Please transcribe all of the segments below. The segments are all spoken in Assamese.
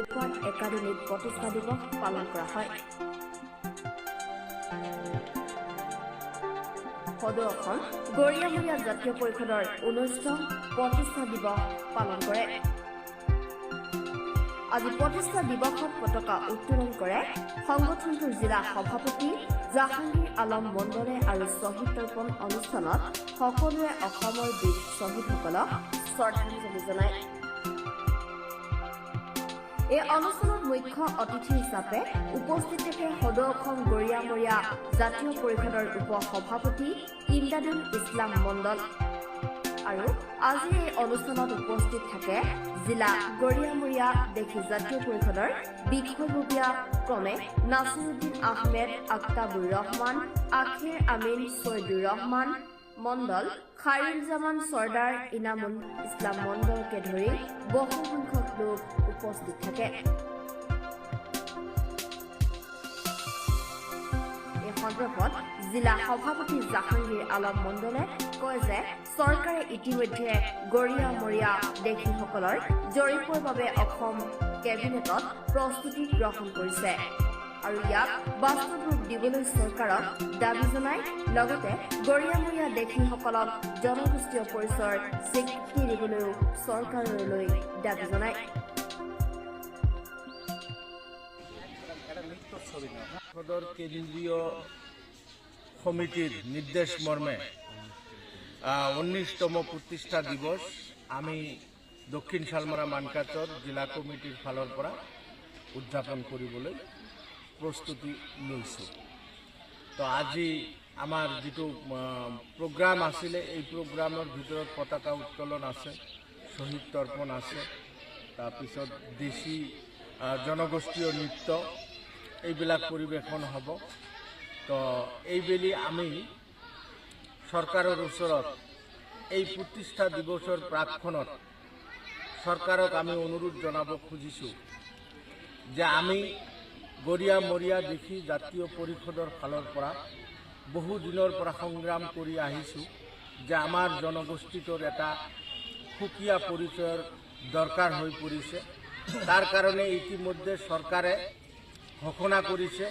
সুপাৰ একাডেমিক প্ৰতিষ্ঠা দিৱস পালন কৰা হয়। সদৌ অসম গৰিয়ামৰীয়া জাতীয় পৰিষদৰ 19তম প্ৰতিষ্ঠা দিৱস পালন কৰে। আজি প্ৰতিষ্ঠা দিৱসত পতাকা উত্তোলন কৰে সংগঠনটোৰ জিলা সভাপতি জাহাংগীৰ আলম মণ্ডলে আৰু শ্বহীদ তৰ্পণ অনুষ্ঠানত সকলোৱে অসমৰ বীৰ শ্বহীদসকলক শ্ৰদ্ধাঞ্জলি জনায়। এই অনুষ্ঠানত মুখ্য অতিথি হিচাপে উপস্থিত থাকে সদৌ অসম গৰিয়ামৰীয়া জাতীয় পৰিষদৰ উপ সভাপতি ইমদাদুল ইছলাম মণ্ডল আৰু আজি এই অনুষ্ঠানত উপস্থিত থাকে জিলা গৰিয়ামৰীয়া দেশী জাতীয় পৰিষদৰ বিষয়ববীয়া ক্ৰমে নাছিৰুদ্দিন আহমেদ, আক্তাবুৰ ৰহমান, আখিৰ আমিন, ছৈদুৰ ৰহমান মণ্ডল, খাইৰুজ্জামান চৰ্দাৰ, ইনামুল ইছলাম মণ্ডলকে ধৰি বহুসংখ্যক লোক উপস্থিত থাকে। এই সন্দৰ্ভত জিলা সভাপতি জাহাংগীৰ আলম মণ্ডলে কয় যে চৰকাৰে ইতিমধ্যে গৰিয়ামৰীয়া দেশীসকলৰ জৰীপৰ বাবে অসম কেবিনেটত প্ৰস্তুতি গ্ৰহণ কৰিছে আৰু ইয়াক বাস্তৱ ৰূপ দিবলৈ চৰকাৰক দাবী জনাই লগতে গৰিয়ামৰীয়া দেশীসকলক জনগোষ্ঠীয় পৰিচয়ৰ স্বীকৃতি দিবলৈও চৰকাৰলৈ দাবী জনায়। সদৰ কেন্দ্ৰীয় সমিতিৰ নিৰ্দেশ মৰ্মে 19তম প্ৰতিষ্ঠা দিবস আমি দক্ষিণ শালমৰা মানকাচৰ জিলা কমিটিৰ ফালৰ পৰা উদযাপন কৰিবলৈ প্ৰস্তুতি লৈছোঁ। তো আজি আমাৰ যিটো প্ৰগ্ৰাম আছিলে এই প্ৰগ্ৰামৰ ভিতৰত পতাকা উত্তোলন আছে, শ্বহীদ তৰ্পণ আছে, তাৰপিছত দেশী জনগোষ্ঠীয় নৃত্য এইবিলাক পৰিৱেশন হ'ব। তো এইবেলি আমি চৰকাৰৰ ওচৰত এই প্ৰতিষ্ঠা দিৱসৰ প্ৰাকক্ষণত চৰকাৰক আমি অনুৰোধ জনাব খুজিছোঁ যে আমি গৰিয়ামৰীয়া দেশী জাতীয় পৰিষদৰ ফালৰ পৰা বহু দিনৰ পৰা সংগ্ৰাম কৰি আহিছোঁ যে আমাৰ জনগোষ্ঠীটোৰ এটা সুকীয়া পৰিচয়ৰ দৰকাৰ হৈ পৰিছে। তাৰ কাৰণে ইতিমধ্যে চৰকাৰে ঘোষণা কৰিছে,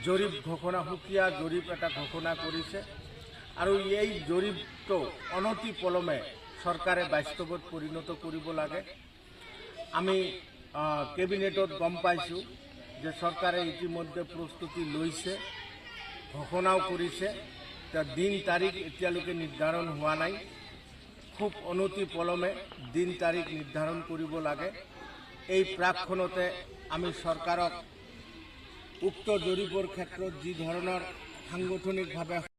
জৰীপ ঘোষণা, সুকীয়া জৰীপ এটা ঘোষণা কৰিছে আৰু এই জৰীপটো অনতি পলমে চৰকাৰে বাস্তৱত পৰিণত কৰিব লাগে। আমি কেবিনেটত গম পাইছোঁ যে চৰকাৰে ইতিমধ্যে প্ৰস্তুতি লৈছে, ঘোষণাও কৰিছে। দিন তাৰিখ এতিয়ালৈকে নিৰ্ধাৰণ হোৱা নাই, খুব অনতি পলমে দিন তাৰিখ নিৰ্ধাৰণ কৰিব লাগে। এই প্ৰাকক্ষণতে আমি চৰকাৰক উক্ত জৰীপৰ ক্ষেত্ৰত যি ধৰণৰ সাংগঠনিকভাৱে